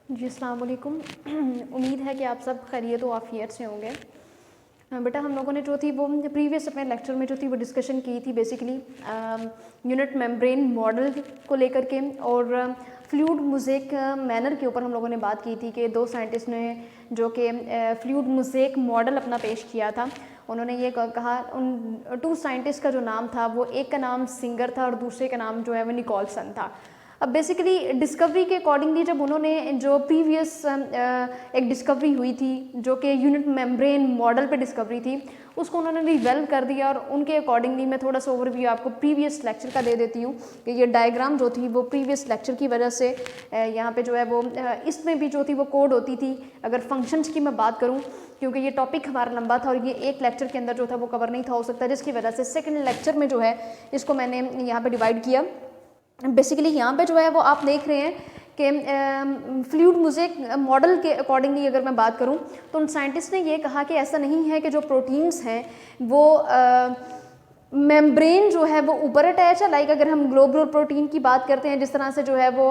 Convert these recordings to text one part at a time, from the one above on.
जी अस्सलाम वालेकुम। उम्मीद है कि आप सब खैरियत व आफियत से होंगे। बेटा हम लोगों ने जो थी वो प्रीवियस अपने लेक्चर में जो थी वो डिस्कशन की थी बेसिकली यूनिट मेम्ब्रेन मॉडल को लेकर के और फ्लूइड मोज़ेक मैनर के ऊपर हम लोगों ने बात की थी कि दो साइंटिस्ट ने जो कि फ्लूइड मोज़ेक मॉडल अपना पेश किया था। उन्होंने ये कहा, उन टू साइंटिस्ट का जो नाम था वो एक का नाम सिंगर था और दूसरे का नाम जो है वो निकोलसन था। अब बेसिकली डिस्कवरी के अकॉर्डिंगली जब उन्होंने जो प्रीवियस एक डिस्कवरी हुई थी जो कि यूनिट मेम्ब्रेन मॉडल पे डिस्कवरी थी, उसको उन्होंने रिवेल कर दिया और उनके अकॉर्डिंगली मैं थोड़ा सा ओवरव्यू आपको प्रीवियस लेक्चर का दे देती हूँ कि ये डायग्राम जो थी वो प्रीवियस लेक्चर की वजह से यहाँ पे जो है वो इसमें भी जो थी वो कोड होती थी। अगर फंक्शंस की मैं बात करूँ, क्योंकि ये टॉपिक हमारा लंबा था और ये एक लेक्चर के अंदर जो था वो कवर नहीं था हो सकता, जिसकी वजह से सेकेंड लेक्चर में जो है इसको मैंने यहाँ पर डिवाइड किया। बेसिकली यहाँ पे जो है वो आप देख रहे हैं कि फ्लूइड मोज़ेक मॉडल के अकॉर्डिंगली अगर मैं बात करूँ तो उन साइंटिस्ट ने ये कहा कि ऐसा नहीं है कि जो प्रोटीन्स हैं वो मेम्ब्रेन जो है वो ऊपर अटैच है। लाइक अगर हम ग्लोबुलर प्रोटीन की बात करते हैं, जिस तरह से जो है वो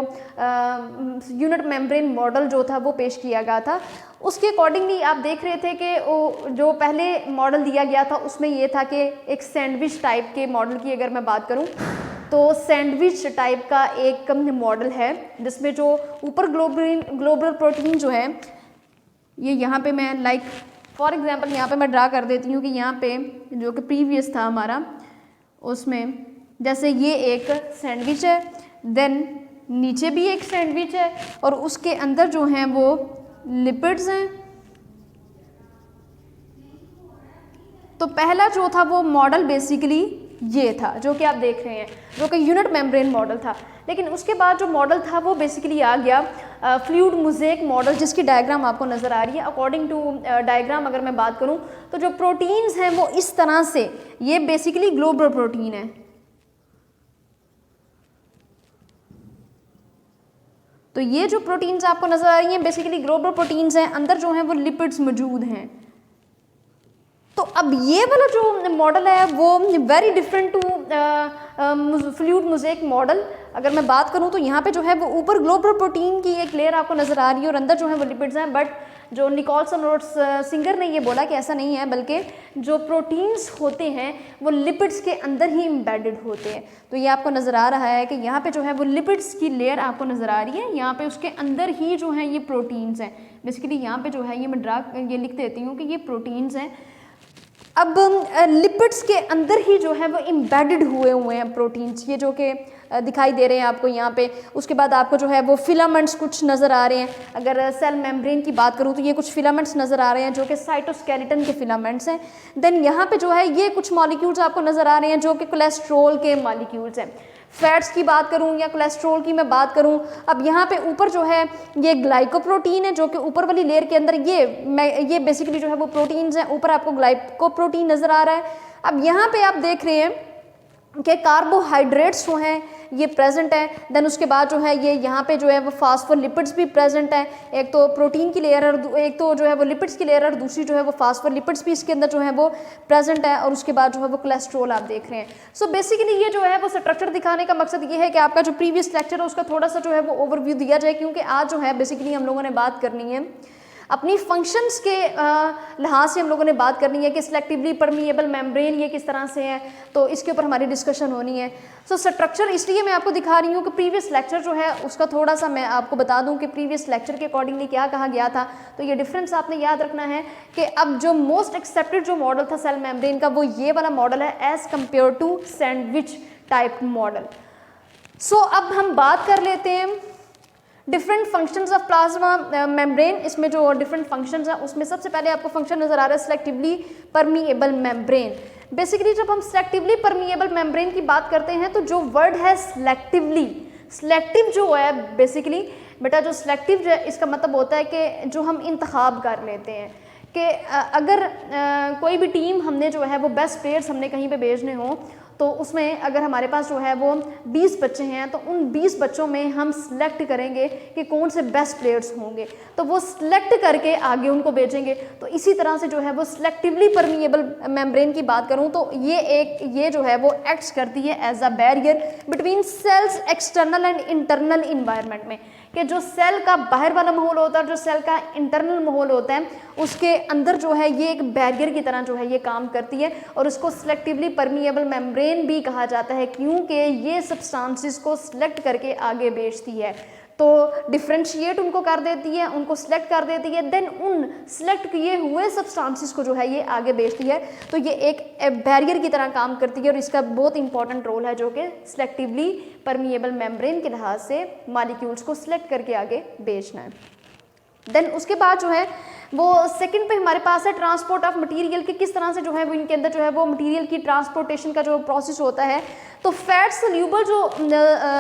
यूनिट मेम्ब्रेन मॉडल जो था वो पेश किया गया था, उसके अकॉर्डिंगली आप देख रहे थे कि जो पहले मॉडल दिया गया था उसमें ये था कि एक सैंडविच टाइप के मॉडल की अगर मैं बात करूँ तो सैंडविच टाइप का एक मॉडल है जिसमें जो ऊपर ग्लोबुलर प्रोटीन जो है ये यहाँ पे मैं लाइक फॉर एग्जांपल यहाँ पे मैं ड्रा कर देती हूँ कि यहाँ पे जो कि प्रीवियस था हमारा उसमें जैसे ये एक सैंडविच है, देन नीचे भी एक सैंडविच है और उसके अंदर जो हैं वो लिपिड्स हैं। तो पहला जो था वो मॉडल बेसिकली ये था जो कि आप देख रहे हैं जो कि यूनिट मेम्ब्रेन मॉडल था। लेकिन उसके बाद जो मॉडल था वो बेसिकली आ गया फ्लूइड मोज़ेक मॉडल, जिसकी डायग्राम आपको नज़र आ रही है। अकॉर्डिंग टू डायग्राम अगर मैं बात करूं तो जो प्रोटीन्स हैं वो इस तरह से, ये बेसिकली ग्लोबुलर प्रोटीन है। तो ये जो प्रोटीन्स आपको नज़र आ रही हैं बेसिकली ग्लोबुलर प्रोटीन्स हैं, अंदर जो हैं वो लिपिड्स मौजूद हैं। तो अब ये वाला जो मॉडल है वो very different to fluid mosaic model. अगर मैं बात करूं तो यहाँ पे जो है वो ऊपर ग्लोबुलर प्रोटीन की एक लेयर आपको नज़र आ रही है और अंदर जो है वो लिपिड्स हैं। बट जो निकोलसन और सिंगर ने ये बोला कि ऐसा नहीं है, बल्कि जो प्रोटीन्स होते हैं वो लिपिड्स के अंदर ही एम्बेडेड होते हैं। तो ये आपको नज़र आ रहा है कि यहाँ पे जो है वो लिपिड्स की लेयर आपको नज़र आ रही है, यहाँ पे उसके अंदर ही जो है ये प्रोटीन्स हैं। बेसिकली यहाँ पे जो है ये मैं ये लिख देती हूँ कि ये प्रोटीन्स हैं। अब लिपिड्स के अंदर ही जो है वो एम्बेडेड हुए हैं प्रोटीन्स, ये जो कि दिखाई दे रहे हैं आपको यहाँ पे। उसके बाद आपको जो है वो फिलामेंट्स कुछ नज़र आ रहे हैं। अगर सेल मेम्ब्रेन की बात करूँ तो ये कुछ फिलामेंट्स नज़र आ रहे हैं जो कि साइटोस्केलेटन के फिलामेंट्स हैं। देन यहाँ पे जो है ये कुछ मॉलिक्यूल्स आपको नज़र आ रहे हैं जो कि कोलेस्ट्रॉल के मॉलिक्यूल्स हैं। फैट्स की बात करूं या कोलेस्ट्रॉल की मैं बात करूं, अब यहाँ पे ऊपर जो है ये ग्लाइकोप्रोटीन है जो कि ऊपर वाली लेयर के अंदर ये बेसिकली जो है वो प्रोटीन्स हैं। ऊपर आपको ग्लाइकोप्रोटीन नज़र आ रहा है। अब यहाँ पे आप देख रहे हैं कि कार्बोहाइड्रेट्स जो हैं ये प्रेजेंट है। देन उसके बाद जो है ये यहाँ पे जो है वो फास्फोलिपिड्स भी प्रेजेंट है। एक तो प्रोटीन की लेयर और एक तो जो है वो लिपिड्स की लेयर और दूसरी जो है वो फास्फोलिपिड्स भी इसके अंदर जो है वो प्रेजेंट है। और उसके बाद जो है वो कोलेस्ट्रॉल आप देख रहे हैं। सो बेसिकली ये जो है वो स्ट्रक्चर दिखाने का मकसद ये है कि आपका जो प्रीवियस लेक्चर है उसका थोड़ा सा जो है वो ओवरव्यू दिया जाए, क्योंकि आज जो है बेसिकली हम लोगों ने बात करनी है अपनी फंक्शंस के लिहाज से हम लोगों ने बात करनी है कि सिलेक्टिवली परमिएबल मेम्ब्रेन ये किस तरह से है, तो इसके ऊपर हमारी डिस्कशन होनी है। सो स्ट्रक्चर इसलिए मैं आपको दिखा रही हूँ कि प्रीवियस लेक्चर जो है उसका थोड़ा सा मैं आपको बता दूँ कि प्रीवियस लेक्चर के अकॉर्डिंगली क्या कहा गया था। तो ये डिफरेंस आपने याद रखना है कि अब जो मोस्ट एक्सेप्टेड जो मॉडल था सेल मेम्ब्रेन का वो ये वाला मॉडल है as compare to sandwich type model. So अब हम बात कर लेते हैं different functions of plasma membrane. इसमें जो डिफरेंट फंक्शंस हैं उसमें सबसे पहले आपको फंक्शन नज़र आ रहा है सिलेक्टिवली परमिएबल मेम्ब्रेन। बेसिकली जब हम सिलेक्टिवली परमिएबल मेम्ब्रेन की बात करते हैं तो जो वर्ड है सिलेक्टिव जो है बेसिकली बेटा जो सिलेक्टिव है इसका मतलब होता है कि जो हम इंतखाब कर लेते हैं कि अगर कोई भी टीम हमने जो है वो बेस्ट प्लेयर्स हमने कहीं पे भेजने हों तो उसमें अगर हमारे पास जो है वो 20 बच्चे हैं तो उन 20 बच्चों में हम सिलेक्ट करेंगे कि कौन से बेस्ट प्लेयर्स होंगे, तो वो सिलेक्ट करके आगे उनको भेजेंगे। तो इसी तरह से जो है वो सिलेक्टिवली परमिएबल मेम्ब्रेन की बात करूं तो ये जो है वो एक्ट्स करती है as a barrier between cells external and internal environment में, कि जो सेल का बाहर वाला माहौल होता है और जो सेल का इंटरनल माहौल होता है उसके अंदर जो है ये एक बैरियर की तरह जो है ये काम करती है, और उसको सिलेक्टिवली परमिएबल मेम्ब्रेन भी कहा जाता है, क्योंकि ये सब्सटेंसेस को सिलेक्ट करके आगे भेजती है। तो डिफ्रेंशिएट उनको कर देती है, उनको सिलेक्ट कर देती है, देन उन सिलेक्ट किए हुए सब्सटेंसेस को जो है ये आगे भेजती है। तो ये एक बैरियर की तरह काम करती है और इसका बहुत इंपॉर्टेंट रोल है जो कि सिलेक्टिवली परमिएबल मेम्ब्रेन के लिहाज से मॉलिक्यूल्स को सिलेक्ट करके आगे भेजना है। देन उसके बाद जो है वो सेकंड पे हमारे पास है ट्रांसपोर्ट ऑफ मटेरियल, कि किस तरह से जो है वो इनके अंदर जो है वो मटेरियल की ट्रांसपोर्टेशन का जो प्रोसेस होता है। तो फैट सोल्यूबल जो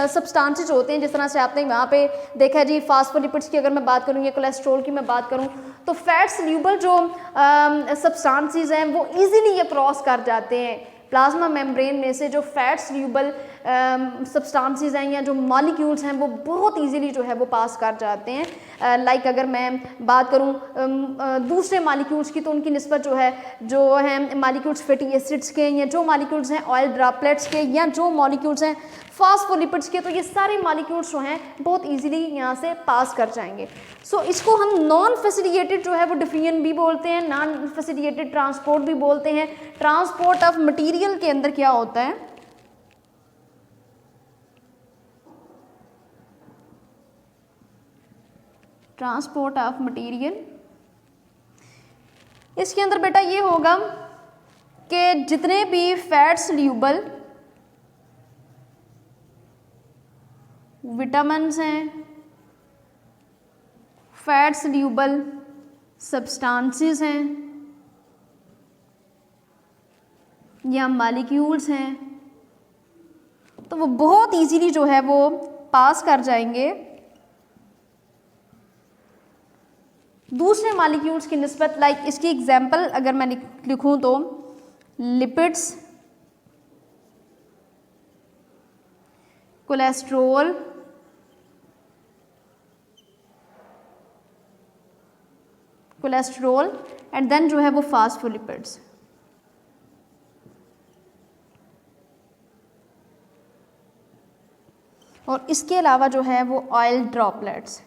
सब्सटेंसेस होते हैं, जिस तरह से आपने वहाँ पे देखा है जी, फास्फोलिपिड्स की अगर मैं बात करूँ या कोलेस्ट्रॉल की मैं बात करूँ, तो फैट सोल्यूबल जो सब्सटेंसेस हैं वो ईजिली ये क्रॉस कर जाते हैं प्लाज्मा मेम्ब्रेन में से। जो फैट सोल्यूबल सब्सटेंसेस हैं या जो मॉलिक्यूल्स हैं वो बहुत इजीली जो है वो पास कर जाते हैं। लाइक अगर मैं बात करूं दूसरे मॉलिक्यूल्स की, तो उनकी निस्बत जो है मॉलिक्यूल्स फैटी एसिड्स के, या जो मॉलिक्यूल्स हैं ऑयल ड्रॉपलेट्स के, या जो मॉलिक्यूल्स हैं फास्फोलिपिड्स के, तो ये सारे मॉलिक्यूल्स जो हैं बहुत इजीली यहाँ से पास कर जाएंगे। सो इसको हम नॉन फैसिलिटेटेड जो है वो डिफिजन भी बोलते हैं, नॉन फैसिलिटेटेड ट्रांसपोर्ट भी बोलते हैं। ट्रांसपोर्ट ऑफ मटेरियल के अंदर क्या होता है, ट्रांसपोर्ट ऑफ मटेरियल, इसके अंदर बेटा ये होगा कि जितने भी फैट सोल्यूबल विटामिन्स हैं, फैट सोल्यूबल सब्सटेंसेस हैं या मॉलिक्यूल्स हैं, तो वो बहुत इजीली जो है वो पास कर जाएंगे दूसरे मॉलिक्यूल्स की निस्बत। लाइक इसकी एग्जांपल अगर मैं लिखूं तो लिपिड्स, कोलेस्ट्रॉल, एंड देन जो है वो फास्फोलिपिड्स। और इसके अलावा जो है वो ऑयल ड्रॉपलेट्स।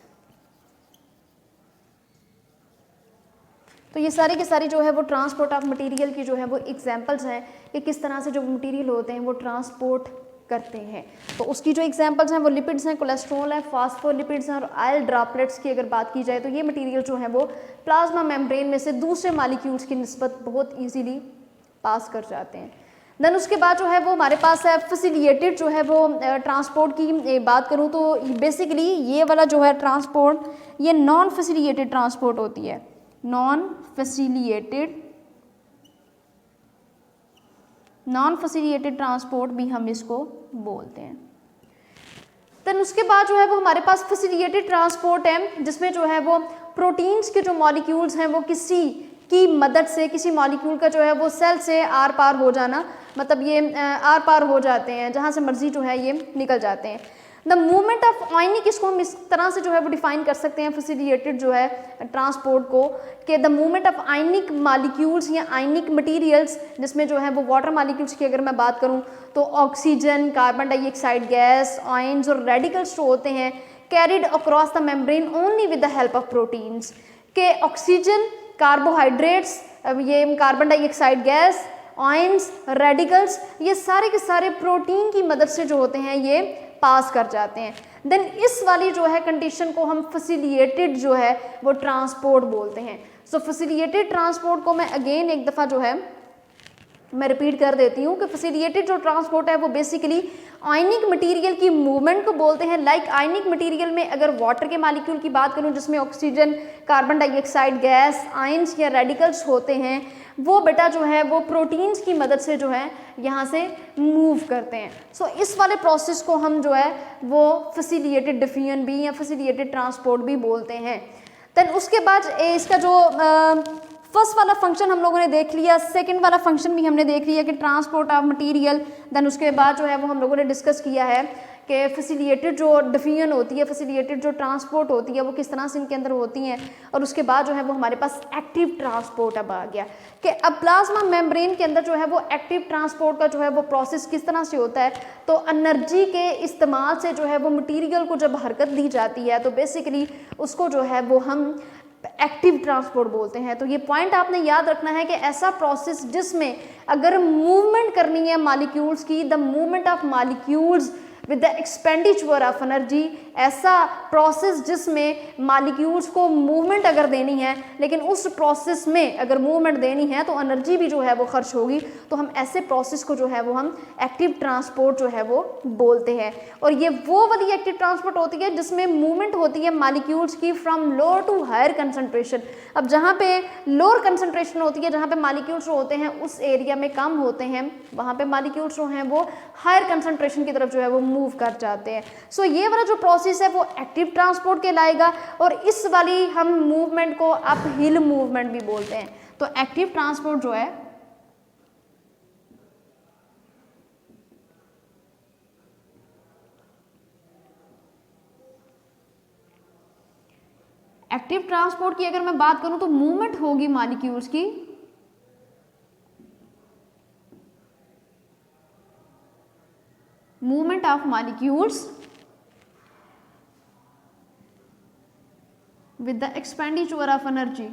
तो ये सारी की सारी जो है वो ट्रांसपोर्ट ऑफ मटेरियल की जो है वो एग्जांपल्स हैं कि किस तरह से जो मटेरियल होते हैं वो ट्रांसपोर्ट करते हैं। तो उसकी जो एग्जांपल्स हैं वो लिपिड्स हैं, कोलेस्ट्रॉल है, फास्फोलिपिड्स हैं और ऑयल ड्रॉपलेट्स की अगर बात की जाए तो ये मटेरियल जो है वो प्लाज्मा मेम्ब्रेन में से दूसरे मॉलिक्यूल्स की निस्बत बहुत ईजीली पास कर जाते हैं। देन उसके बाद जो है वो हमारे पास है फैसिलिटेटेड जो है वो ट्रांसपोर्ट की बात करूँ तो बेसिकली ये वाला जो है ट्रांसपोर्ट ये नॉन फैसिलिटेटेड ट्रांसपोर्ट होती है, नॉन फैसिलिटेटेड ट्रांसपोर्ट भी हम इसको बोलते हैं। देन उसके बाद जो है वो हमारे पास फैसिलिटेटेड ट्रांसपोर्ट है जिसमें जो है वो प्रोटीन्स के जो मॉलिक्यूल्स हैं वो किसी की मदद से, किसी मॉलिक्यूल का जो है वो सेल से आर पार हो जाना, मतलब ये आर पार हो जाते हैं, जहाँ से मर्जी जो है ये निकल जाते हैं। द मूवमेंट ऑफ आयनिक, इसको हम इस तरह से जो है वो डिफाइन कर सकते हैं फैसिलिटेटेड जो है ट्रांसपोर्ट को, कि the movement of ionic molecules या आयनिक मटेरियल्स, जिसमें जो है वो वाटर मॉलिक्यूल्स की अगर मैं बात करूं तो oxygen, carbon dioxide gas, ions और रेडिकल्स जो होते हैं carried across the membrane only with the help of proteins, के ऑक्सीजन, कार्बोहाइड्रेट्स, ये carbon dioxide gas, ions, radicals, ये सारे के सारे प्रोटीन की मदद से जो होते हैं ये पास कर जाते हैं। देन इस वाली जो है कंडीशन को हम फैसिलिटेटेड जो है वो ट्रांसपोर्ट बोलते हैं। सो फैसिलिटेटेड ट्रांसपोर्ट को मैं अगेन एक दफ़ा जो है मैं रिपीट कर देती हूँ कि फैसिलिटेटेड जो ट्रांसपोर्ट है वो बेसिकली आयनिक मटेरियल की मूवमेंट को बोलते हैं। लाइक आयनिक मटेरियल में अगर वाटर के मॉलिक्यूल की बात करूँ जिसमें oxygen, carbon dioxide gas, ions या रेडिकल्स होते हैं, वो बेटा जो है वो प्रोटीन्स की मदद से जो है यहाँ से मूव करते हैं। सो इस वाले प्रोसेस को हम जो है वो फैसिलिटेटेड डिफिजन भी या फैसिलिटेटेड ट्रांसपोर्ट भी बोलते हैं। देन उसके बाद इसका जो फर्स्ट वाला फंक्शन हम लोगों ने देख लिया, सेकंड वाला फंक्शन भी हमने देख लिया कि ट्रांसपोर्ट ऑफ मटेरियल। देन उसके बाद जो है वो हम लोगों ने डिस्कस किया है कि फैसिलिटेटेड जो डिफ्यूजन होती है, फैसिलिटेटेड जो ट्रांसपोर्ट होती है वो किस तरह से इनके अंदर होती हैं। और उसके बाद जो है वो हमारे पास एक्टिव ट्रांसपोर्ट अब आ गया कि अब प्लाज्मा मेम्ब्रेन के अंदर जो है वो एक्टिव ट्रांसपोर्ट का जो है वो प्रोसेस किस तरह से होता है। तो एनर्जी के इस्तेमाल से जो है वो मटीरियल को जब हरकत दी जाती है तो बेसिकली उसको जो है वो हम एक्टिव ट्रांसपोर्ट बोलते हैं। तो ये पॉइंट आपने याद रखना है कि ऐसा प्रोसेस जिसमें अगर मूवमेंट करनी है मॉलिक्यूल्स की, the movement of molecules with the expenditure of energy, ऐसा प्रोसेस जिसमें मॉलिक्यूल्स को मूवमेंट अगर देनी है लेकिन उस प्रोसेस में अगर मूवमेंट देनी है तो एनर्जी भी जो है वो खर्च होगी, तो हम ऐसे प्रोसेस को जो है वो हम एक्टिव ट्रांसपोर्ट जो है वो बोलते हैं। और ये वो वाली एक्टिव ट्रांसपोर्ट होती है जिसमें मूवमेंट होती है मॉलिक्यूल्स की from lower to higher concentration. अब जहाँ पे लोअर कंसंट्रेशन होती है, जहाँ पे मॉलिक्यूल्स होते हैं उस एरिया में कम होते हैं, वहाँ पे मॉलिक्यूल्स जो हैं वो हायर कंसंट्रेशन की तरफ जो है वो मूव कर जाते हैं। सो ये वाला जो प्रोसेस है वो एक्टिव ट्रांसपोर्ट कहलाएगा और इस वाली हम मूवमेंट को अप हिल मूवमेंट भी बोलते हैं। तो एक्टिव ट्रांसपोर्ट जो है एक्टिव ट्रांसपोर्ट की अगर मैं बात करूं तो मूवमेंट होगी मॉलिक्यूल्स की movement of molecules with the expenditure of energy।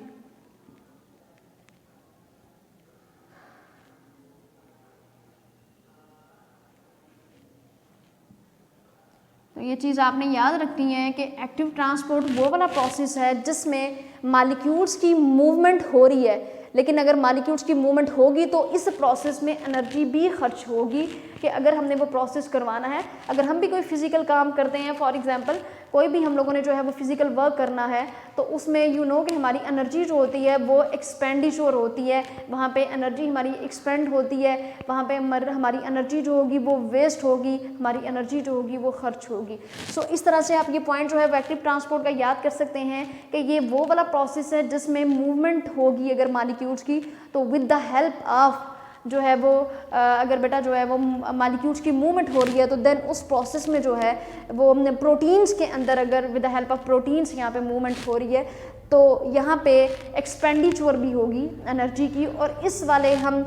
तो ये चीज़ आपने याद रखनी है कि एक्टिव ट्रांसपोर्ट वो वाला प्रोसेस है जिसमें मॉलिक्यूल्स की मूवमेंट हो रही है, लेकिन अगर मॉलिक्यूल्स की मूवमेंट होगी तो इस प्रोसेस में एनर्जी भी खर्च होगी कि अगर हमने वो प्रोसेस करवाना है। अगर हम भी कोई फिजिकल काम करते हैं, फॉर एग्जांपल कोई भी हम लोगों ने जो है वो फिजिकल वर्क करना है, तो उसमें यू नो कि हमारी एनर्जी जो होती है वो एक्सपेंडिचर होती है, वहाँ पे एनर्जी हमारी एक्सपेंड होती है, वहाँ पे हमारी एनर्जी जो होगी वो वेस्ट होगी, हमारी एनर्जी जो होगी वो खर्च होगी। सो इस तरह से आप ये पॉइंट जो है वो एक्टिव ट्रांसपोर्ट का याद कर सकते हैं कि ये वो वाला प्रोसेस है जिसमें मूवमेंट होगी अगर मॉलिक्यूल्स की, तो विद द हेल्प ऑफ जो है वो अगर बेटा जो है वो मॉलिक्यूल्स की मूवमेंट हो रही है तो देन उस प्रोसेस में जो है वो प्रोटीन्स के अंदर अगर with the help of proteins यहाँ पे मूवमेंट हो रही है तो यहाँ पे एक्सपेंडिचर भी होगी एनर्जी की। और इस वाले हम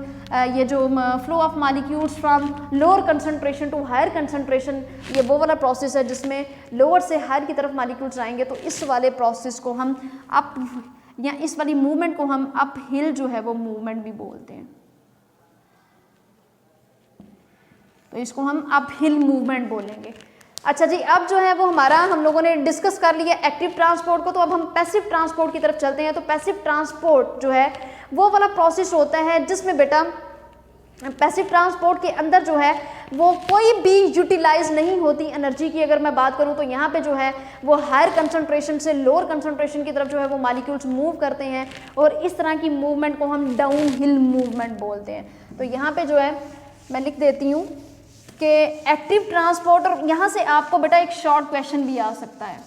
ये जो flow of molecules from lower concentration to higher concentration, ये वो वाला प्रोसेस है जिसमें लोअर से हायर की तरफ मॉलिक्यूल्स आएंगे, तो इस वाले प्रोसेस को हम अप या इस वाली मूवमेंट को हम अप हिल जो है वो मूवमेंट भी बोलते हैं। तो इसको हम अप हिल मूवमेंट बोलेंगे। अच्छा जी, अब जो है वो हमारा हम लोगों ने डिस्कस कर लिया एक्टिव ट्रांसपोर्ट को, तो अब हम पैसिव ट्रांसपोर्ट की तरफ चलते हैं। तो पैसिव ट्रांसपोर्ट जो है वो वाला प्रोसेस होता है जिसमें बेटा पैसिव ट्रांसपोर्ट के अंदर जो है वो कोई भी यूटिलाइज नहीं होती एनर्जी की। अगर मैं बात करूं तो यहाँ पे जो है वो हायर कंसंट्रेशन से लोअर कंसंट्रेशन की तरफ जो है वो मॉलिक्यूल्स मूव करते हैं और इस तरह की मूवमेंट को हम डाउन हिल मूवमेंट बोलते हैं। तो यहाँ पे जो है मैं लिख देती हूँ कि एक्टिव ट्रांसपोर्ट, और यहाँ से आपको बेटा एक शॉर्ट क्वेश्चन भी आ सकता है।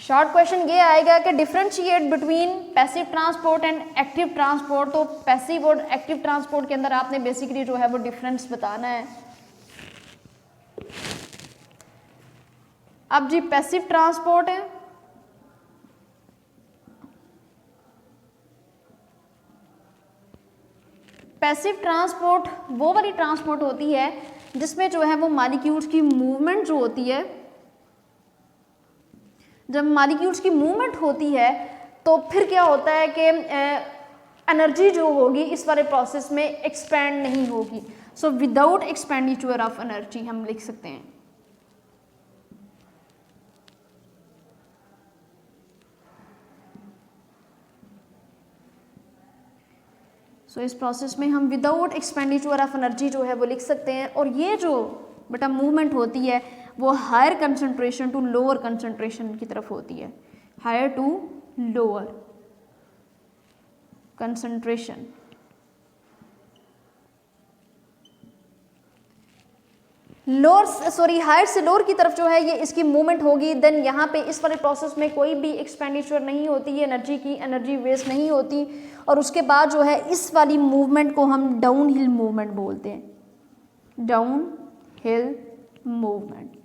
शॉर्ट क्वेश्चन ये आएगा कि differentiate between passive transport and active transport. तो पैसिव और एक्टिव ट्रांसपोर्ट के अंदर आपने बेसिकली जो है वो डिफरेंस बताना है। अब जी पैसिव ट्रांसपोर्ट है, पैसिव ट्रांसपोर्ट वो वाली ट्रांसपोर्ट होती है जिसमें जो है वो मॉलिक्यूल्स की मूवमेंट जो होती है, जब मॉलिक्यूल्स की मूवमेंट होती है तो फिर क्या होता है कि एनर्जी जो होगी इस वाले प्रोसेस में एक्सपेंड नहीं होगी। So without expenditure of energy हम लिख सकते हैं। सो इस प्रोसेस में हम विदाउट एक्सपेंडिचर ऑफ एनर्जी जो है वो लिख सकते हैं। और ये जो बेटा मूवमेंट होती है वो higher concentration to lower concentration की तरफ होती है, higher to lower concentration. Higher से लोअर की तरफ जो है ये इसकी मूवमेंट होगी। देन यहाँ पे इस वाले प्रोसेस में कोई भी एक्सपेंडिचर नहीं होती है एनर्जी की, एनर्जी वेस्ट नहीं होती। और उसके बाद जो है इस वाली मूवमेंट को हम डाउन हिल मूवमेंट बोलते हैं, डाउन हिल मूवमेंट।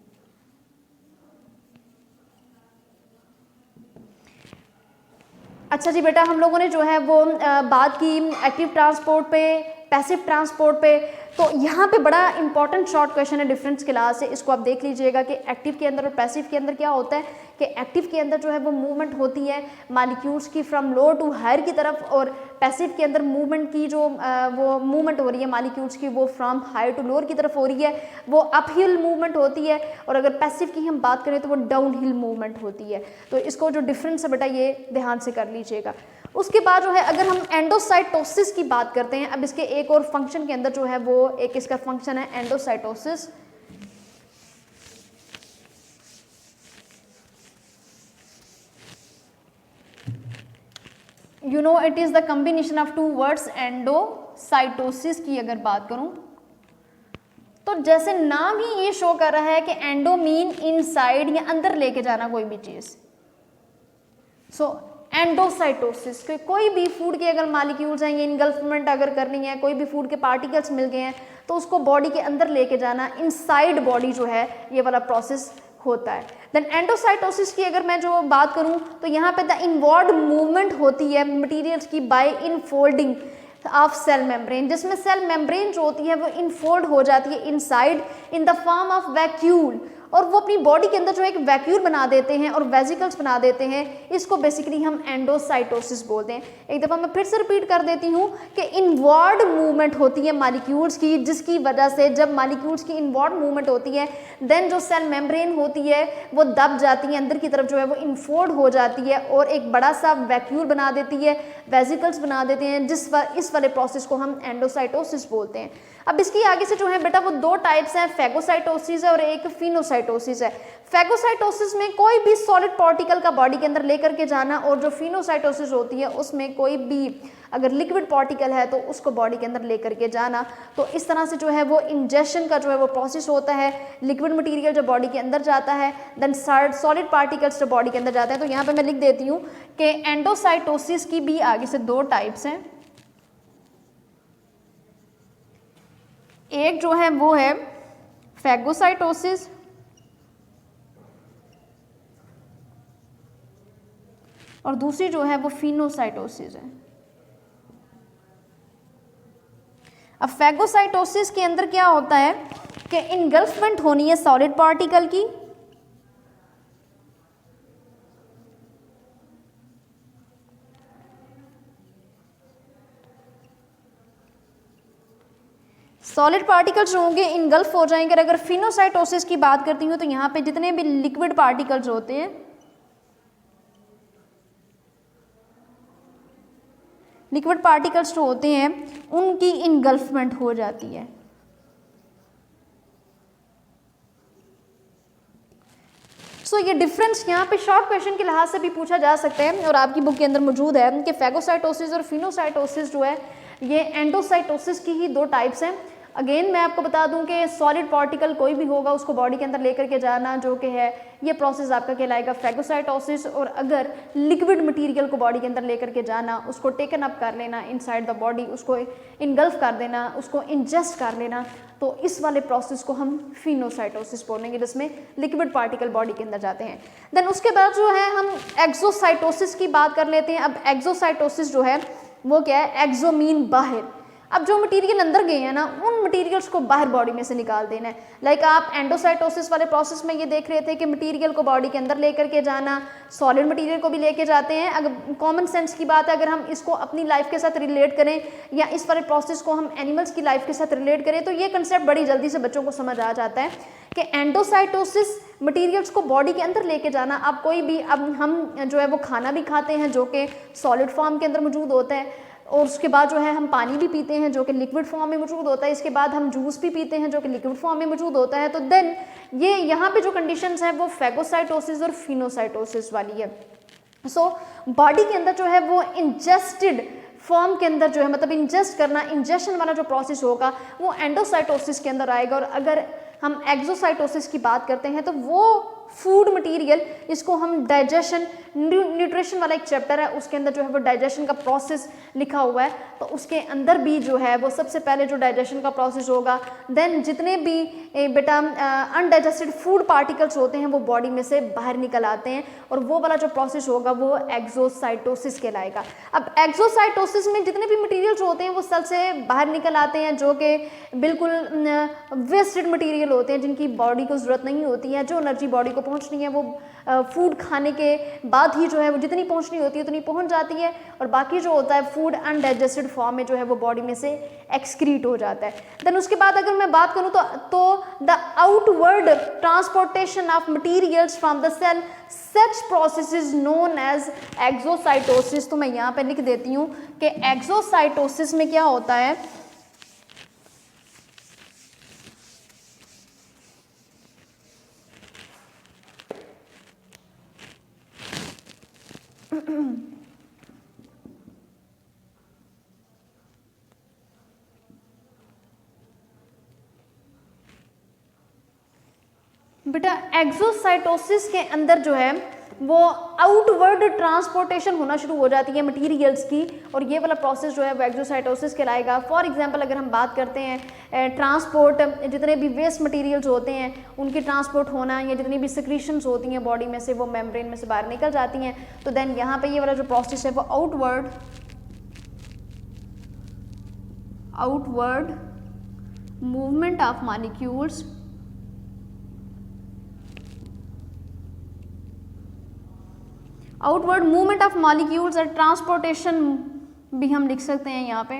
अच्छा जी बेटा, हम लोगों ने जो है वो बात की एक्टिव ट्रांसपोर्ट पे, पैसिव ट्रांसपोर्ट पे। तो यहाँ पे बड़ा इंपॉर्टेंट शॉर्ट क्वेश्चन है डिफरेंस क्लास से, इसको आप देख लीजिएगा कि एक्टिव के अंदर और पैसिव के अंदर क्या होता है कि एक्टिव के अंदर जो है वो मूवमेंट होती है मॉलिक्यूल्स की फ्रॉम लोअर टू हायर की तरफ, और पैसिव के अंदर मूवमेंट की जो वो मूवमेंट हो रही है मॉलिक्यूल्स की वो फ्रॉम हायर टू लोअर की तरफ हो रही है, वो अपहिल मूवमेंट होती है। और अगर पैसिव की हम बात करें तो वो डाउनहिल मूवमेंट होती है। तो इसको जो डिफरेंस है बेटा ये ध्यान से कर लीजिएगा। उसके बाद जो है अगर हम एंडोसाइटोसिस की बात करते हैं, अब इसके एक और फंक्शन के अंदर जो है वो एक इसका फंक्शन है endocytosis. You know it is the combination of two words. Endocytosis की अगर बात करूं तो जैसे नाम ही ये शो कर रहा है कि एंडो मीन इनसाइड या अंदर लेके जाना कोई भी चीज। सो एंडोसाइटोसिस के कोई भी फूड के अगर मॉलिक्यूल्स हैं, ये इनगल्फमेंट अगर करनी है, कोई भी फूड के पार्टिकल्स मिल गए हैं तो उसको बॉडी के अंदर लेके जाना, इनसाइड बॉडी जो है ये वाला प्रोसेस होता है। देन एंडोसाइटोसिस की अगर मैं जो बात करूं तो यहाँ पे द इनवॉर्ड मूवमेंट होती है मटेरियल्स की by infolding of cell membrane, जिसमें सेल मेम्ब्रेन जो होती है वो इनफोल्ड हो जाती है inside in the form of vacuole, और वो अपनी बॉडी के अंदर जो एक वैक्यूल बना देते हैं और वेसिकल्स बना देते हैं। इसको बेसिकली हम एंडोसाइटोसिस बोलते हैं। एक दफ़ा मैं फिर से रिपीट कर देती हूँ कि इनवर्ड मूवमेंट होती है मॉलिक्यूल्स की, जिसकी वजह से जब मॉलिक्यूल्स की इनवर्ड मूवमेंट होती है देन जो सेल मेम्ब्रेन होती है वो दब जाती है, अंदर की तरफ जो है वो इनफोल्ड हो जाती है और एक बड़ा सा वैक्यूल बना देती है, वेसिकल्स बना देते हैं, इस वाले प्रोसेस को हम एंडोसाइटोसिस बोलते हैं। अब इसकी आगे से जो है बेटा वो दो टाइप्स हैं, फैगोसाइटोसिस है और एक फिनोसाइटोसिस है। फैगोसाइटोसिस में कोई भी सॉलिड पार्टिकल का बॉडी के अंदर लेकर के जाना, और जो फिनोसाइटोसिस होती है उसमें कोई भी अगर लिक्विड पार्टिकल है तो उसको बॉडी के अंदर लेकर के जाना। तो इस तरह से जो है वो इंजेक्शन का जो है वो प्रोसेस होता है। लिक्विड मटेरियल जो बॉडी के अंदर जाता है, देन सॉलिड पार्टिकल्स जो बॉडी के अंदर जाते हैं। तो यहाँ पे मैं लिख देती हूँ कि एंडोसाइटोसिस की भी आगे से दो टाइप्स हैं। एक जो है वो है फैगोसाइटोसिस और दूसरी जो है वो फिनोसाइटोसिस है। अब फैगोसाइटोसिस के अंदर क्या होता है कि इनगल्फमेंट होनी है सॉलिड पार्टिकल की, सॉलिड पार्टिकल्स जो होंगे इनगल्फ हो जाएंगे। अगर फिनोसाइटोसिस की बात करती हूँ तो यहाँ पे जितने भी लिक्विड पार्टिकल्स होते हैं, लिक्विड पार्टिकल्स जो होते हैं उनकी इनगल्फमेंट हो जाती है। सो ये डिफरेंस यहाँ पे शॉर्ट क्वेश्चन के लिहाज से भी पूछा जा सकता है और आपकी बुक के अंदर मौजूद है कि फैगोसाइटोसिस और फिनोसाइटोसिस जो है ये एंडोसाइटोसिस की ही दो टाइप्स हैं। अगेन मैं आपको बता दूं कि सॉलिड पार्टिकल कोई भी होगा उसको बॉडी के अंदर लेकर के जाना जो कि है ये प्रोसेस आपका कहलाएगा फैगोसाइटोसिस, और अगर लिक्विड मटेरियल को बॉडी के अंदर लेकर के जाना, उसको टेकन अप कर लेना इनसाइड द बॉडी, उसको इनगल्फ कर देना, उसको इंजेस्ट कर लेना, तो इस वाले प्रोसेस को हम फिनोसाइटोसिस बोलेंगे जिसमें लिक्विड पार्टिकल बॉडी के अंदर जाते हैं। देन उसके बाद जो है हम एक्सोसाइटोसिस की बात कर लेते हैं। अब एक्सोसाइटोसिस जो है वो क्या है, एक्सो मीन बाहर। अब जो मटेरियल अंदर गए हैं ना उन मटेरियल्स को बाहर बॉडी में से निकाल देना है। लाइक आप एंडोसाइटोसिस वाले प्रोसेस में ये देख रहे थे कि मटेरियल को बॉडी के अंदर लेकर के जाना, सॉलिड मटेरियल को भी लेके जाते हैं। अगर कॉमन सेंस की बात है, अगर हम इसको अपनी लाइफ के साथ रिलेट करें या इस वाले प्रोसेस को हम एनिमल्स की लाइफ के साथ रिलेट करें तो ये कंसेप्ट बड़ी जल्दी से बच्चों को समझ आ जाता है कि एंडोसाइटोसिस मटेरियल्स को बॉडी के अंदर लेके जाना। अब कोई भी अब हम जो है वो खाना भी खाते हैं जो कि सॉलिड फॉर्म के अंदर मौजूद होता है, और उसके बाद जो है हम पानी भी पीते हैं जो कि लिक्विड फॉर्म में मौजूद होता है, इसके बाद हम जूस भी पीते हैं जो कि लिक्विड फॉर्म में मौजूद होता है। तो देन ये यहाँ पे जो कंडीशंस हैं वो फैगोसाइटोसिस और फिनोसाइटोसिस वाली है। सो बॉडी के अंदर जो है वो इंजेस्टेड फॉर्म के अंदर जो है मतलब इंजेस्ट करना, इंजेक्शन वाला जो प्रोसेस होगा वो एंडोसाइटोसिस के अंदर आएगा। और अगर हम एक्सोसाइटोसिस की बात करते हैं तो वो फूड मटेरियल, इसको हम डाइजेशन, न्यूट्रिशन वाला एक चैप्टर है उसके अंदर जो है वो डाइजेशन का प्रोसेस लिखा हुआ है, तो उसके अंदर भी जो है वो सबसे पहले जो डाइजेशन का प्रोसेस होगा, देन जितने भी बेटा अनडाइजेस्टेड फूड पार्टिकल्स होते हैं वो बॉडी में से बाहर निकल आते हैं, और वो वाला जो प्रोसेस होगा वो एक्सोसाइटोसिस कहलाएगा। अब एक्सोसाइटोसिस में जितने भी मटेरियल्स होते हैं वो सेल से बाहर निकल आते हैं, जो कि बिल्कुल वेस्टेड मटेरियल होते हैं, जिनकी बॉडी को ज़रूरत नहीं होती है, जो एनर्जी बॉडी को पहुंचनी है वो फूड खाने के बाद ही जो है वो जितनी पहुंचनी होती है उतनी पहुंच जाती है, और बाकी जो होता है फूड अनडाइजेस्टेड फॉर्म में जो है वो बॉडी में से एक्सक्रीट हो जाता है। देन उसके बाद अगर मैं बात करूं तो the outward transportation of materials from the cell, such process is known as exocytosis. तो मैं यहाँ पे लिख देती हूँ कि एक्सोसाइटोसिस में क्या होता है, बेटा एक्सोसाइटोसिस के अंदर जो है वो आउटवर्ड ट्रांसपोर्टेशन होना शुरू हो जाती है मटेरियल्स की, और ये वाला प्रोसेस जो है वो एक्सोसाइटोसिस कहलाएगा। फॉर एग्जांपल अगर हम बात करते हैं ट्रांसपोर्ट, जितने भी वेस्ट मटेरियल्स होते हैं उनकी ट्रांसपोर्ट होना, या जितनी भी सिक्रीशंस होती हैं बॉडी में से वो मेम्ब्रेन में से बाहर निकल जाती हैं, तो देन यहाँ पे ये वाला जो प्रोसेस है वो outward movement of molecules, outward movement of molecules और ट्रांसपोर्टेशन भी हम लिख सकते हैं यहाँ पे।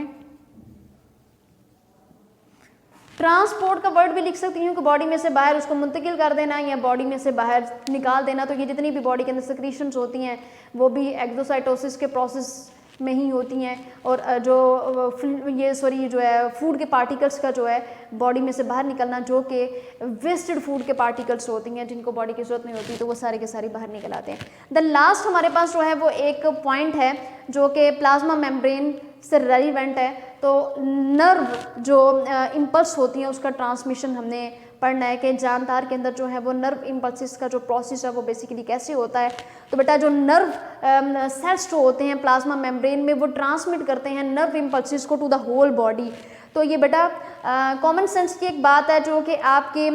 ट्रांसपोर्ट का वर्ड भी लिख सकती हूँ कि बॉडी में से बाहर उसको मुंतकिल कर देना या बॉडी में से बाहर निकाल देना। तो ये जितनी भी बॉडी के अंदर सिक्रीशंस होती हैं वो भी एक्सोसाइटोसिस के प्रोसेस में ही होती हैं, और जो है फूड के पार्टिकल्स का जो है बॉडी में से बाहर निकलना, जो कि वेस्टेड फूड के पार्टिकल्स होती हैं जिनको बॉडी की जरूरत नहीं होती, तो वो सारे के सारे बाहर निकल आते हैं। द लास्ट हमारे पास जो है वो एक पॉइंट है जो कि प्लाज्मा मेम्ब्रेन से रेलिवेंट है। तो नर्व जो इम्पल्स होती हैं उसका ट्रांसमिशन हमने पढ़ना है कि जानदार के अंदर जो है वो नर्व इम्पल्सिस का जो प्रोसेस है वो बेसिकली कैसे होता है। तो बेटा जो नर्व सेल्स जो होते हैं प्लाज्मा मेम्ब्रेन में वो ट्रांसमिट करते हैं नर्व इम्पल्सिस को टू द होल बॉडी। तो ये बेटा कॉमन सेंस की एक बात है जो कि आपके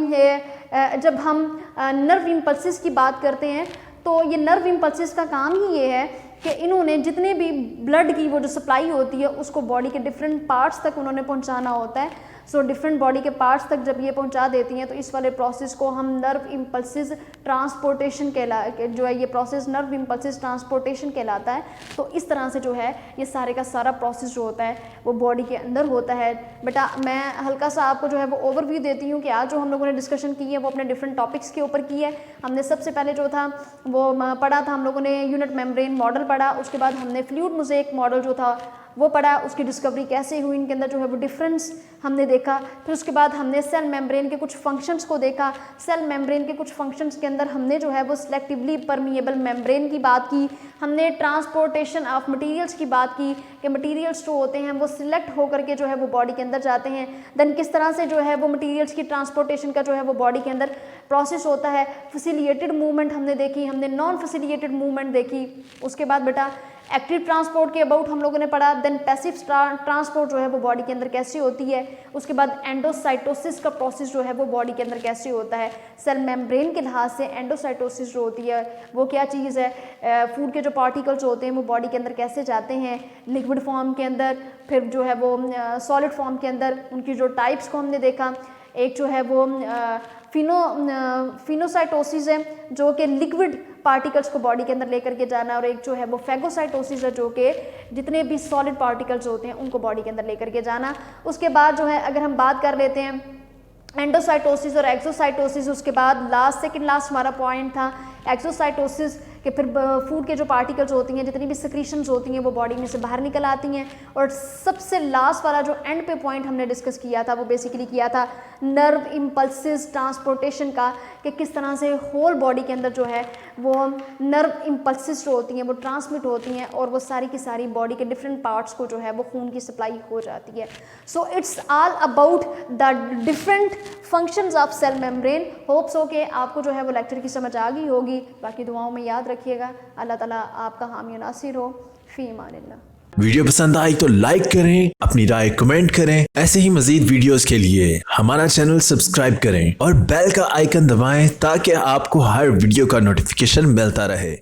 जब हम नर्व इम्पल्सिस की बात करते हैं तो ये नर्व इम्पल्सिस का काम ही ये है कि इन्होंने जितने भी ब्लड की वो जो सप्लाई होती है उसको बॉडी के डिफरेंट पार्ट्स तक उन्होंने पहुंचाना होता है। सो डिफरेंट बॉडी के पार्ट्स तक जब ये पहुंचा देती हैं तो इस वाले प्रोसेस को हम नर्व इम्पल्सिस ट्रांसपोर्टेशन जो है ये प्रोसेस नर्व इम्पल्सिस ट्रांसपोर्टेशन कहलाता है। तो इस तरह से जो है ये सारे का सारा प्रोसेस जो होता है वो बॉडी के अंदर होता है। बेटा मैं हल्का सा आपको जो है वो ओवरव्यू देती हूँ कि आज जो हम लोगों ने डिस्कशन की है वो अपने डिफरेंट टॉपिक्स के ऊपर की है। हमने सबसे पहले जो था वो पढ़ा था, हम लोगों ने यूनिट मेम्ब्रेन मॉडल पढ़ा, उसके बाद हमने फ्लूइड मोज़ेक मॉडल जो था वो पढ़ा, उसकी डिस्कवरी कैसे हुई, इनके अंदर जो है वो डिफरेंस हमने देखा। फिर उसके बाद हमने सेल मेम्ब्रेन के कुछ फंक्शंस को देखा। सेल मेम्ब्रेन के कुछ फंक्शंस के अंदर हमने जो है वो सिलेक्टिवली परमिएबल मेम्ब्रेन की बात की, हमने ट्रांसपोर्टेशन ऑफ मटेरियल्स की बात की कि मटेरियल्स जो होते हैं वो सिलेक्ट होकर के जो है वो बॉडी के अंदर जाते हैं। देन किस तरह से जो है वो मटेरियल्स की ट्रांसपोर्टेशन का जो है वो बॉडी के अंदर प्रोसेस होता है। फैसिलिटेटेड मूवमेंट हमने देखी, हमने नॉन फैसिलिटेटेड मूवमेंट देखी। उसके बाद बेटा एक्टिव ट्रांसपोर्ट के अबाउट हम लोगों ने पढ़ा। देन पैसिव ट्रांसपोर्ट जो है वो बॉडी के अंदर कैसे होती है। उसके बाद एंडोसाइटोसिस का प्रोसेस जो है वो बॉडी के अंदर कैसे होता है। सेल मेम्ब्रेन के लिहाज से एंडोसाइटोसिस जो होती है वो क्या चीज़ है। फूड के जो पार्टिकल्स होते हैं वो बॉडी के अंदर कैसे जाते हैं, लिक्विड फॉर्म के अंदर, फिर जो है वो सॉलिड फॉर्म के अंदर। उनकी जो टाइप्स को हमने देखा, एक जो है वो फिनोसाइटोसिस है जो कि लिक्विड पार्टिकल्स को बॉडी के अंदर लेकर के जाना, और एक जो है वो फैगोसाइटोसिस है जो कि जितने भी सॉलिड पार्टिकल्स होते हैं उनको बॉडी के अंदर लेकर के जाना। उसके बाद जो है अगर हम बात कर लेते हैं एंडोसाइटोसिस और एक्सोसाइटोसिस, उसके बाद सेकंड लास्ट हमारा पॉइंट था एक्सोसाइटोसिस कि फिर फूड के जो पार्टिकल्स होती हैं, जितनी भी सिक्रीशंस होती हैं वो बॉडी में से बाहर निकल आती हैं। और सबसे लास्ट वाला जो एंड पे पॉइंट हमने डिस्कस किया था वो बेसिकली किया था नर्व इम्पल्सिस ट्रांसपोर्टेशन का, कि किस तरह से होल बॉडी के अंदर जो है वो नर्व इम्पल्सिस जो होती हैं वो ट्रांसमिट होती हैं और वो सारी की सारी बॉडी के डिफरेंट पार्ट्स को जो है वो खून की सप्लाई हो जाती है। So it's all about the different functions of cell membrane. Hopes हो कि आपको जो है वो लेक्चर की समझ आ गई होगी। बाकी दुआओं में याद रखिएगा। अल्लाह ताला आपका हामी नासिर हो। फी अमानिल्लाह। वीडियो पसंद आई तो लाइक करें, अपनी राय कमेंट करें। ऐसे ही मजीद वीडियोस के लिए हमारा चैनल सब्सक्राइब करें और बेल का आइकन दबाएं ताकि आपको हर वीडियो का नोटिफिकेशन मिलता रहे।